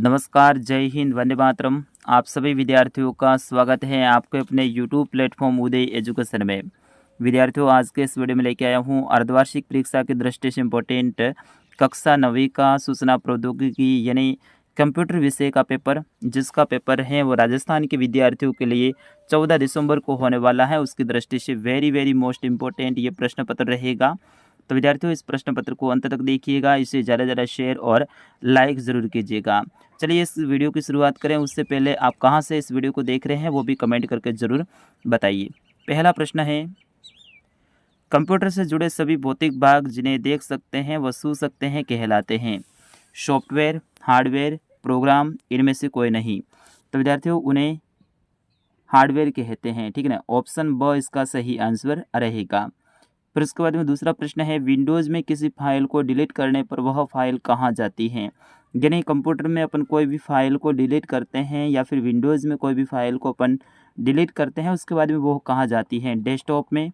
नमस्कार, जय हिंद, वंदे मातरम। आप सभी विद्यार्थियों का स्वागत है आपके अपने यूट्यूब प्लेटफॉर्म उदय एजुकेशन में। विद्यार्थियों, आज के इस वीडियो में लेके आया हूँ अर्धवार्षिक परीक्षा की दृष्टि से इम्पोर्टेंट कक्षा 9वीं का सूचना प्रौद्योगिकी यानी कंप्यूटर विषय का पेपर, जिसका पेपर है वो राजस्थान के विद्यार्थियों के लिए 14 दिसंबर को होने वाला है। उसकी दृष्टि से वेरी मोस्ट इम्पोर्टेंट ये प्रश्न पत्र रहेगा। तो विद्यार्थियों, इस प्रश्न पत्र को अंत तक देखिएगा, इसे ज़्यादा से ज़्यादा शेयर और लाइक ज़रूर कीजिएगा। चलिए इस वीडियो की शुरुआत करें। उससे पहले आप कहाँ से इस वीडियो को देख रहे हैं वो भी कमेंट करके ज़रूर बताइए। पहला प्रश्न है, कंप्यूटर से जुड़े सभी भौतिक भाग जिन्हें देख सकते हैं व छू सकते हैं कहलाते हैं। सॉफ्टवेयर, हार्डवेयर, प्रोग्राम, इनमें से कोई नहीं। तो विद्यार्थियों, उन्हें हार्डवेयर कहते हैं। ठीक है ना, ऑप्शन ब इसका सही आंसर रहेगा। फिर उसके बाद में दूसरा प्रश्न है, विंडोज़ में किसी फाइल को डिलीट करने पर वह फाइल कहाँ जाती है। यानी कंप्यूटर में अपन कोई भी फाइल को डिलीट करते हैं या फिर विंडोज़ में कोई भी फाइल को अपन डिलीट करते हैं, उसके बाद में वो कहाँ जाती है। डेस्कटॉप में,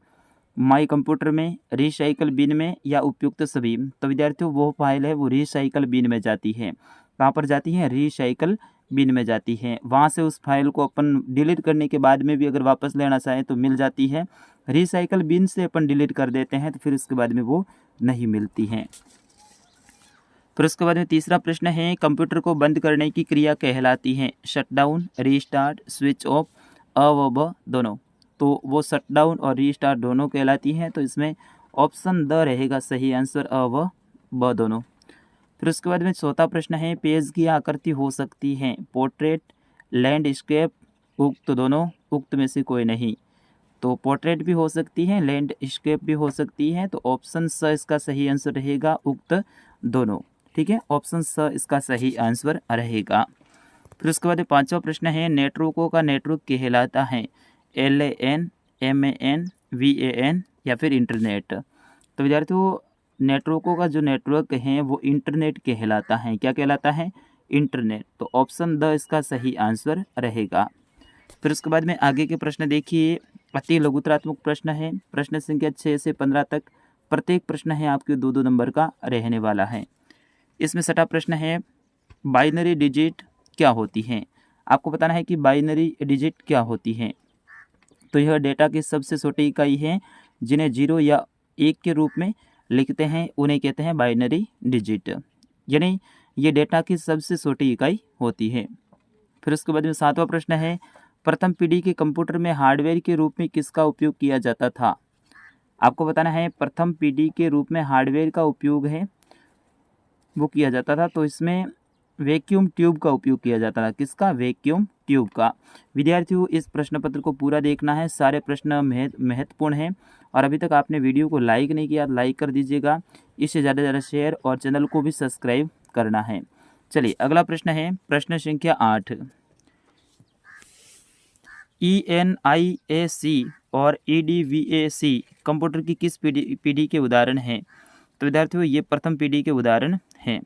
माई कंप्यूटर में, रिसाइकल बिन में या उपयुक्त सभी। तो विद्यार्थियों, वो फाइल है वो रिसाइकल बिन में जाती है। कहाँ पर जाती है? रिसाइकल बिन में जाती है। वहाँ से उस फाइल को अपन डिलीट करने के बाद में भी अगर वापस लेना चाहें तो मिल जाती है। रिसाइकल बिन से अपन डिलीट कर देते हैं तो फिर उसके बाद में वो नहीं मिलती हैं। फिर उसके बाद में तीसरा प्रश्न है, कंप्यूटर को बंद करने की क्रिया कहलाती है। शटडाउन, रीस्टार्ट, स्विच ऑफ, अ व ब दोनों। तो वो शटडाउन और रीस्टार्ट दोनों कहलाती हैं। तो इसमें ऑप्शन द रहेगा सही आंसर, अ व ब दोनों। फिर उसके बाद में चौथा प्रश्न है, पेज की आकृति हो सकती है पोर्ट्रेट, लैंडस्केप, उक्त दोनों, उक्त में से कोई नहीं। तो पोर्ट्रेट भी हो सकती है, लैंडस्केप भी हो सकती है। तो ऑप्शन स इसका सही आंसर रहेगा, उक्त दोनों। ठीक है, ऑप्शन स इसका सही आंसर रहेगा। फिर उसके बाद पांचवा प्रश्न है, नेटवर्कों का नेटवर्क कहलाता है LAN, MAN, VAN या फिर इंटरनेट। तो विद्यार्थियों, नेटवर्कों का जो नेटवर्क है वो इंटरनेट कहलाता है। क्या कहलाता है? इंटरनेट। तो ऑप्शन द इसका सही आंसर रहेगा। फिर उसके बाद में आगे के प्रश्न देखिए, अति लघुतरात्मक प्रश्न है। प्रश्न संख्या 6 से 15 तक प्रत्येक प्रश्न है आपके 2-2 नंबर का रहने वाला है। इसमें छठा प्रश्न है, बाइनरी डिजिट क्या होती हैं। आपको बताना है कि बाइनरी डिजिट क्या होती हैं। तो यह डेटा की सबसे छोटी इकाई है जिन्हें 0 या 1 के रूप में लिखते हैं, उन्हें कहते हैं बाइनरी डिजिट। यानी ये डेटा की सबसे छोटी इकाई होती है। फिर उसके बाद में सातवां प्रश्न है, प्रथम पीढ़ी के कंप्यूटर में हार्डवेयर के रूप में किसका उपयोग किया जाता था। आपको बताना है प्रथम पीढ़ी के रूप में हार्डवेयर का उपयोग है वो किया जाता था। तो इसमें वैक्यूम ट्यूब का उपयोग किया जाता था। किसका? वैक्यूम ट्यूब का। विद्यार्थियों, इस प्रश्न पत्र को पूरा देखना है, सारे प्रश्न महत्वपूर्ण हैं। और अभी तक आपने वीडियो को लाइक नहीं किया, लाइक कर दीजिएगा, इससे ज़्यादा से ज़्यादा शेयर और चैनल को भी सब्सक्राइब करना है। चलिए अगला प्रश्न है, प्रश्न संख्या 8। ENIAC और EDVAC कंप्यूटर की किस पीढ़ी के उदाहरण हैं। तो विद्यार्थियों, ये प्रथम पीढ़ी के उदाहरण हैं।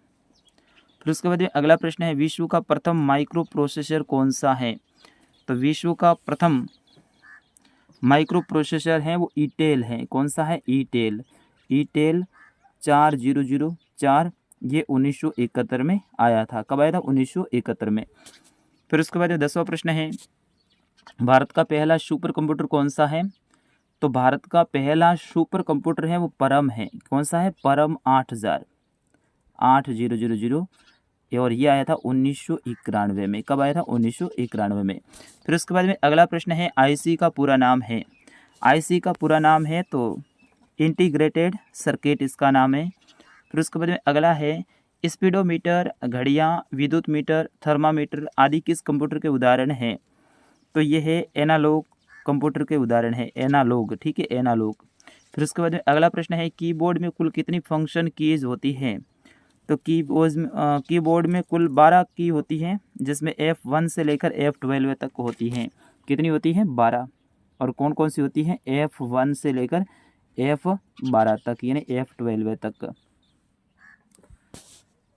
फिर उसके बाद में अगला प्रश्न है, विश्व का प्रथम माइक्रो प्रोसेसर कौन सा है। तो विश्व का प्रथम माइक्रो प्रोसेसर है वो ईटेल है। कौन सा है? ईटेल 4004। ये 1971 में आया था। कब आया था? 1971 में। फिर उसके बाद 10वां प्रश्न है, भारत का पहला सुपर कंप्यूटर कौन सा है। तो भारत का पहला सुपर कंप्यूटर है वो परम है। कौन सा है? परम 8000 और ये आया था 1991 में। कब आया था? 1991 में। फिर उसके बाद में अगला प्रश्न है, आईसी का पूरा नाम है। आईसी का पूरा नाम है तो इंटीग्रेटेड सर्किट इसका नाम है। फिर उसके बाद में अगला है, स्पीडोमीटर, घड़ियाँ, विद्युत मीटर, थर्मामीटर आदि किस कंप्यूटर के उदाहरण हैं। तो ये है एनालॉग कंप्यूटर के उदाहरण है, एनालॉग। ठीक है, एनालॉग। फिर उसके बाद में अगला प्रश्न है, कीबोर्ड में कुल कितनी फंक्शन कीज होती हैं। तो कीबोर्ड में कुल 12 की होती हैं, जिसमें F1 से लेकर F12 तक होती हैं। कितनी होती हैं? 12। और कौन कौन सी होती हैं? F1 से लेकर F12 तक, यानी F12 तक।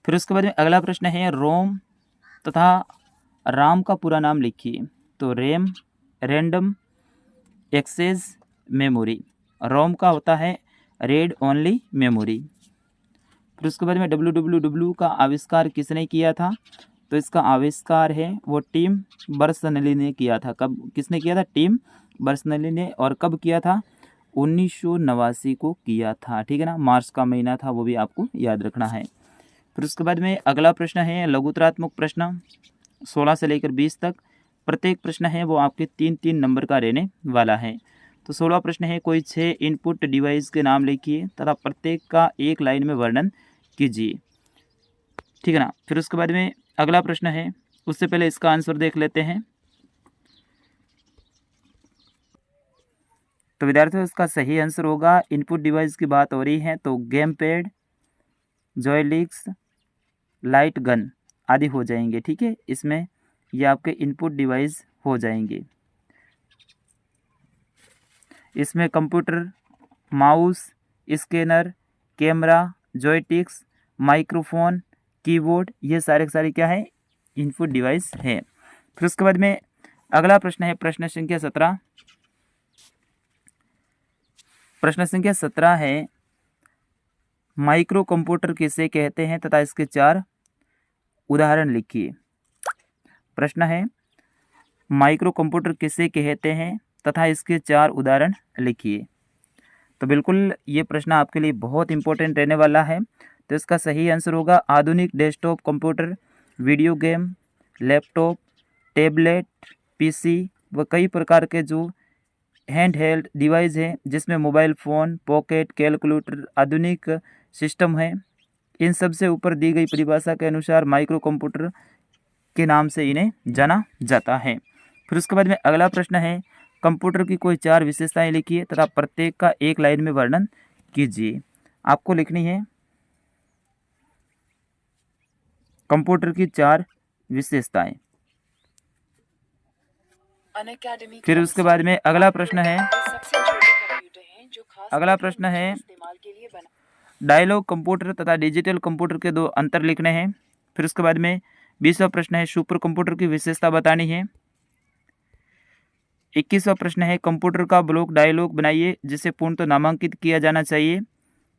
फिर उसके बाद में अगला प्रश्न है, रोम तथा राम का पूरा नाम लिखिए। तो रैम, रैंडम एक्सेस मेमोरी। रोम का होता है रीड ओनली मेमोरी। फिर उसके बाद में WWW का आविष्कार किसने किया था। तो तो इसका आविष्कार है वो टिम बर्नर्स-ली ने किया था। कब, किसने किया था? टिम बर्नर्स-ली ने। और कब किया था? 1989 को किया था, ठीक है ना। मार्च का महीना था, वो भी आपको याद रखना है। फिर उसके बाद में अगला प्रश्न है लघुत्तरात्मक प्रश्न 16 से लेकर 20 तक। प्रत्येक प्रश्न है वो आपके 3-3 नंबर का रहने वाला है। तो 16 प्रश्न है, कोई 6 इनपुट डिवाइस के नाम लिखिए तथा प्रत्येक का एक लाइन में वर्णन कीजिए, ठीक है ना। फिर उसके बाद में अगला प्रश्न है, उससे पहले इसका आंसर देख लेते हैं। तो विद्यार्थियों इसका सही आंसर होगा, इनपुट डिवाइस की बात हो रही है तो game pad, joysticks, light gun आदि हो जाएंगे, ठीक है। इसमें ये आपके इनपुट डिवाइस हो जाएंगे। इसमें computer, mouse, scanner, camera, joysticks, microphone, keyboard, ये सारे के सारे क्या है? इनपुट डिवाइस हैं। फिर उसके बाद में अगला प्रश्न है प्रश्न संख्या 17। प्रश्न संख्या 17 है, माइक्रो कंप्यूटर किसे कहते हैं तथा इसके 4 उदाहरण लिखिए। प्रश्न है, माइक्रो कंप्यूटर किसे कहते हैं तथा इसके 4 उदाहरण लिखिए। तो बिल्कुल ये प्रश्न आपके लिए बहुत इंपॉर्टेंट रहने वाला है। तो इसका सही आंसर होगा आधुनिक desktop computer, video game, laptop, tablet, PC व कई प्रकार के जो हैंड हेल्ड डिवाइस हैं जिसमें मोबाइल फ़ोन, पॉकेट, कैलकुलेटर आधुनिक सिस्टम है। इन सब से ऊपर दी गई परिभाषा के अनुसार माइक्रो कंप्यूटर के नाम से इन्हें जाना जाता है। फिर उसके बाद में अगला प्रश्न है, कंप्यूटर की कोई 4 विशेषताएं लिखिए तथा प्रत्येक का एक लाइन में वर्णन कीजिए। आपको लिखनी है कंप्यूटर की 4 विशेषताएं। फिर उसके बाद में अगला प्रश्न है, डायलॉग कंप्यूटर तथा डिजिटल कंप्यूटर के 2 अंतर लिखने हैं। फिर उसके बाद में 20वां प्रश्न है, सुपर कंप्यूटर की विशेषता बतानी है। 21वां प्रश्न है, कंप्यूटर का ब्लॉक डायलॉग बनाइए जिसे पूर्णतः नामांकित किया जाना चाहिए।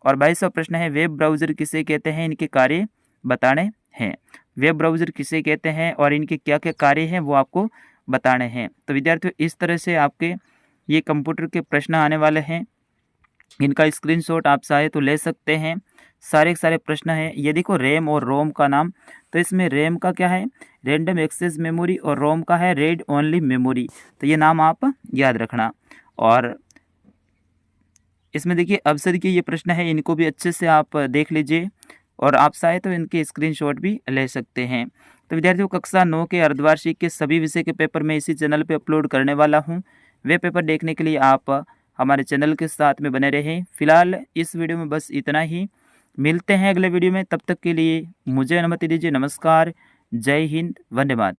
और 22वां प्रश्न है, वेब ब्राउज़र किसे कहते हैं, इनके कार्य बताने हैं। वेब ब्राउज़र किसे कहते हैं और इनके क्या क्या कार्य हैं वो आपको बताने हैं। तो विद्यार्थियों इस तरह से आपके ये कंप्यूटर के प्रश्न आने वाले हैं। इनका स्क्रीनशॉट आप चाहे तो ले सकते हैं। सारे के सारे प्रश्न हैं। ये देखो रैम और रोम का नाम, तो इसमें रैम का क्या है? रैंडम एक्सेस मेमोरी, और रोम का है रीड ओनली मेमोरी। तो ये नाम आप याद रखना। और इसमें देखिए अवसर के ये प्रश्न है, इनको भी अच्छे से आप देख लीजिए और आप चाहे तो इनके स्क्रीनशॉट भी ले सकते हैं। तो विद्यार्थियों कक्षा 9 के अर्धवार्षिक के सभी विषय के पेपर मैं इसी चैनल पे अपलोड करने वाला हूँ। वे पेपर देखने के लिए आप हमारे चैनल के साथ में बने रहें। फिलहाल इस वीडियो में बस इतना ही। मिलते हैं अगले वीडियो में, तब तक के लिए मुझे अनुमति दीजिए। नमस्कार, जय हिंद, वंदे मातरम।